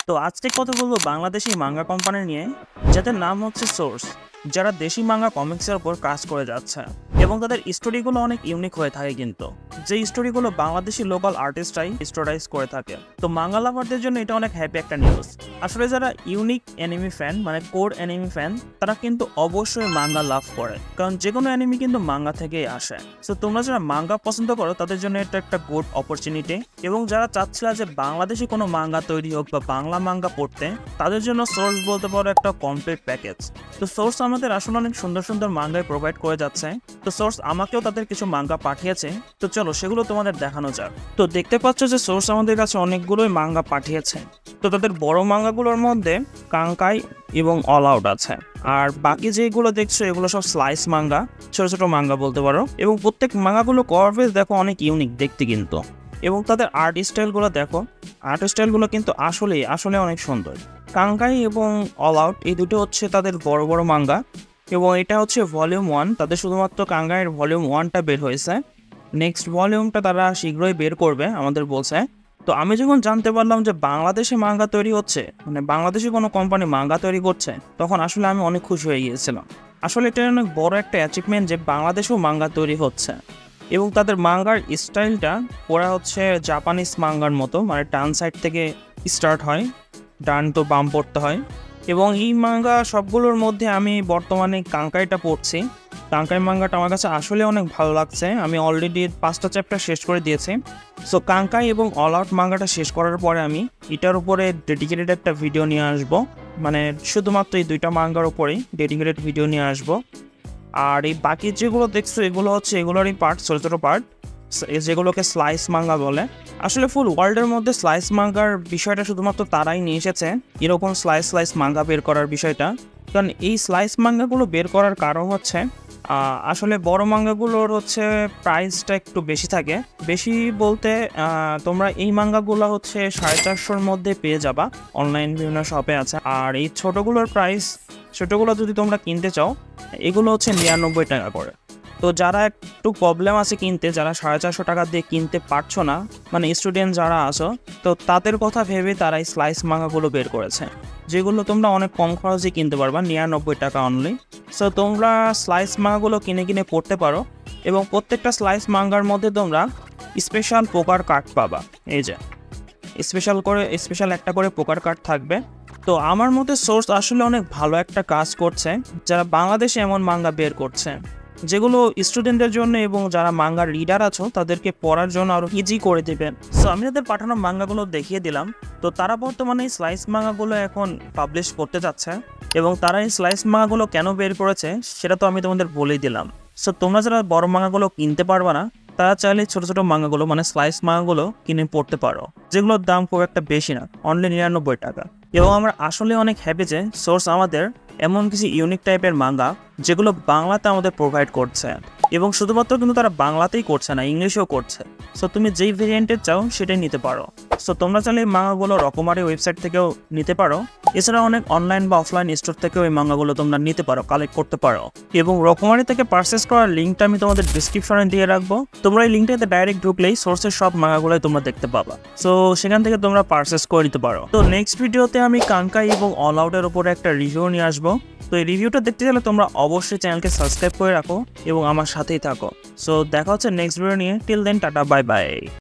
তো আজকে কথা বলবো বাংলাদেশি মাঙ্গা কোম্পানি নিয়ে, যাদের নাম হচ্ছে সোর্স, যারা দেশি মাঙ্গা কমিক্সের উপর কাজ করে যাচ্ছে এবং তাদের স্টোরিগুলো অনেক ইউনিক হয়ে থাকে। কিন্তু যে স্টোরিগুলো বাংলাদেশি লোকাল আর্টিস্টরাই স্টোরাইজ করে থাকে। তো মাঙ্গা লাভারদের জন্য এটা অনেক হ্যাপি একটা নিউজ। আসলে যারা ইউনিক অ্যানিমি ফ্যান, মানে কোর অ্যানিমি ফ্যান, তারা কিন্তু অবশ্যই মাঙ্গা লাভ করে, কারণ যে কোনো অ্যানিমি কিন্তু মাঙ্গা থেকেই আসে। সো তোমরা যারা মাঙ্গা পছন্দ করো তাদের জন্য এটা একটা গুড অপরচুনিটি। এবং যারা চাচ্ছিল যে বাংলাদেশি কোনো মাঙ্গা তৈরি হোক বা বাংলা মাঙ্গা পড়তে, তাদের জন্য সোর্স বলতে পারো একটা কমপ্লিট প্যাকেজ। তো সোর্স আমাদের আসলে অনেক সুন্দর সুন্দর মাঙ্গাই প্রোভাইড করে যাচ্ছে। তো সোর্স আমাকেও তাদের কিছু মাঙ্গা পাঠিয়েছে, তো চলো সেগুলো তোমাদের দেখানো যাক। তো দেখতে পাচ্ছ যে সোর্স আমাদের কাছে অনেকগুলোই মাঙ্গা পাঠিয়েছে। তো তাদের বড় মাঙ্গাগুলোর মধ্যে কাঙ্কাই এবং অল আউট আছে, আর বাকি যেগুলো দেখছো এগুলো সব স্লাইস মাঙ্গা, ছোট ছোট মাঙ্গা বলতে পারো। এবং প্রত্যেক মাঙ্গাগুলো কভার পেজ দেখো অনেক ইউনিক দেখতে কিন্তু। এবং তাদের আর্ট স্টাইলগুলো দেখো, আর্ট স্টাইলগুলো কিন্তু আসলে অনেক সুন্দর। কাঙ্কাই এবং অল আউট এই দুটো হচ্ছে তাদের বড় বড় মাঙ্গা, এবং এটা হচ্ছে ভলিউম 1। তাদের শুধুমাত্র কাঙ্কাইয়ের ভলিউম 1টা বের হয়েছে, নেক্সট ভলিউমটা তারা শীঘ্রই বের করবে আমাদের বলছে। তো আমি যখন জানতে পারলাম যে বাংলাদেশে মাঙ্গা তৈরি হচ্ছে, মানে বাংলাদেশে কোনো কোম্পানি মাঙ্গা তৈরি করছে, তখন আসলে আমি অনেক খুশি হয়ে গিয়েছিলাম। আসলে এটা অনেক বড় একটা অ্যাচিভমেন্ট যে বাংলাদেশেও মাঙ্গা তৈরি হচ্ছে। এবং তাদের মাঙ্গার স্টাইলটা ওরা হচ্ছে জাপানিজ মাঙ্গার মতো, মানে ডান সাইড থেকে স্টার্ট হয়, ডান তো বাম পড়তে হয়। এবং এই মাঙ্গা সবগুলোর মধ্যে আমি বর্তমানে কাঙ্কাইটা পড়ছি। কাঙ্কাই মাঙ্গাটা আমার কাছে আসলে অনেক ভালো লাগছে। আমি অলরেডি 5টা চ্যাপ্টার শেষ করে দিয়েছি। সো কাঙ্কাই এবং অল আউট মাঙ্গাটা শেষ করার পরে আমি এটার উপরে ডেডিকেটেড একটা ভিডিও নিয়ে আসবো, মানে শুধুমাত্র এই 2টা মাঙ্গার উপরেই ডেডিকেটেড ভিডিও নিয়ে আসবো। আর এই বাকি যেগুলো দেখছো এগুলো হচ্ছে এগুলোরই পার্ট, ছোটো ছোটো পার্ট, যেগুলোকে স্লাইস মাঙ্গা বলে। আসলে ফুল ওয়ার্ল্ডের মধ্যে স্লাইস মাঙ্গার বিষয়টা শুধুমাত্র তারাই নিয়ে এসেছে, এরকম স্লাইস মাঙ্গা বের করার বিষয়টা। কারণ এই স্লাইস মাঙ্গাগুলো বের করার কারণ হচ্ছে আসলে বড় মাঙ্গাগুলোর হচ্ছে প্রাইসটা একটু বেশি থাকে। বেশি বলতে তোমরা এই মাঙ্গাগুলো হচ্ছে 450-র মধ্যে পেয়ে যাবা, অনলাইন বিভিন্ন শপে আছে। আর এই ছোটোগুলোর প্রাইস, ছোটোগুলো যদি তোমরা কিনতে চাও, এগুলো হচ্ছে 99 টাকা করে। তো যারা একটু প্রবলেম আছে কিনতে, যারা 450 টাকা দিয়ে কিনতে পারছো না, মানে স্টুডেন্ট যারা আছো, তো তাদের কথা ভেবে তারা এই স্লাইস মাঙ্গাগুলো বের করেছে, যেগুলো তোমরা অনেক কম খরচে কিনতে পারবা, 99 টাকা অনলি। সো তোমরা স্লাইস মাঙ্গাগুলো কিনে পড়তে পারো। এবং প্রত্যেকটা স্লাইস মাঙ্গার মধ্যে তোমরা স্পেশাল পোকার কার্ড পাবা। এই যে স্পেশাল একটা করে পোকার কার্ড থাকবে। তো আমার মতে সোর্স আসলে অনেক ভালো একটা কাজ করছে, যারা বাংলাদেশে এমন মাঙ্গা বের করছে যেগুলো স্টুডেন্টদের জন্য এবং যারা মাঙ্গার রিডার আছো তাদেরকে পড়ার জন্য আরও ইজি করে দেবেন। সো আমি তাদের পাঠানো মাঙ্গাগুলো দেখিয়ে দিলাম। তো তারা বর্তমানে এই স্লাইস মাঙ্গাগুলো এখন পাবলিশ করতে যাচ্ছে, এবং তারা এই স্লাইস মাঙ্গাগুলো কেন বের করেছে সেটা তো আমি তোমাদের বলেই দিলাম। সো তোমরা যারা বড় মাঙ্গাগুলো কিনতে পারবা না, তারা চাইলে ছোটো ছোটো মাঙ্গাগুলো, মানে স্লাইস মাঙ্গাগুলো কিনে পড়তে পারো, যেগুলোর দাম খুব একটা বেশি না, অনলি 99 টাকা। এবং আমরা আসলে অনেক হ্যাপি যে সোর্স আমাদের এমন কিছু ইউনিক টাইপের মাঙ্গা যেগুলো বাংলাতে আমাদের প্রোভাইড করছে। এবং শুধুমাত্র কিন্তু তারা বাংলাতেই করছে না, ইংলিশেও করছে। সো তুমি যেই ভেরিয়েন্টের চাও সেটাই নিতে পারো। সো তোমরা চাইলে এই মাঙ্গাগুলো রকমারি ওয়েবসাইট থেকেও নিতে পারো। এছাড়া অনেক অনলাইন বা অফলাইন স্টোর থেকেও এই মাঙ্গাগুলো তোমরা নিতে পারো, কালেক্ট করতে পারো। এবং রকমারি থেকে পারচেস করার লিঙ্কটা আমি তোমাদের ডিসক্রিপশনে দিয়ে রাখবো। তোমরা এই লিঙ্কটাতে ডাইরেক্ট ঢুকলেই সোর্সের সব মাঙ্গাগুলোই তোমরা দেখতে পাবা। সো সেখান থেকে তোমরা পারচেস করে নিতে পারো। তো নেক্সট ভিডিওতে আমি কাঙ্কাই এবং অল আউটের উপরে একটা রিভিউ নিয়ে আসবো। তো এই রিভিউটা দেখতে গেলে তোমরা অবশ্যই চ্যানেলকে সাবস্ক্রাইব করে রাখো এবং আমার সাথেই থাকো। সো দেখা হচ্ছে নেক্সট ভিডিও নিয়ে। Till then, tata, bye by.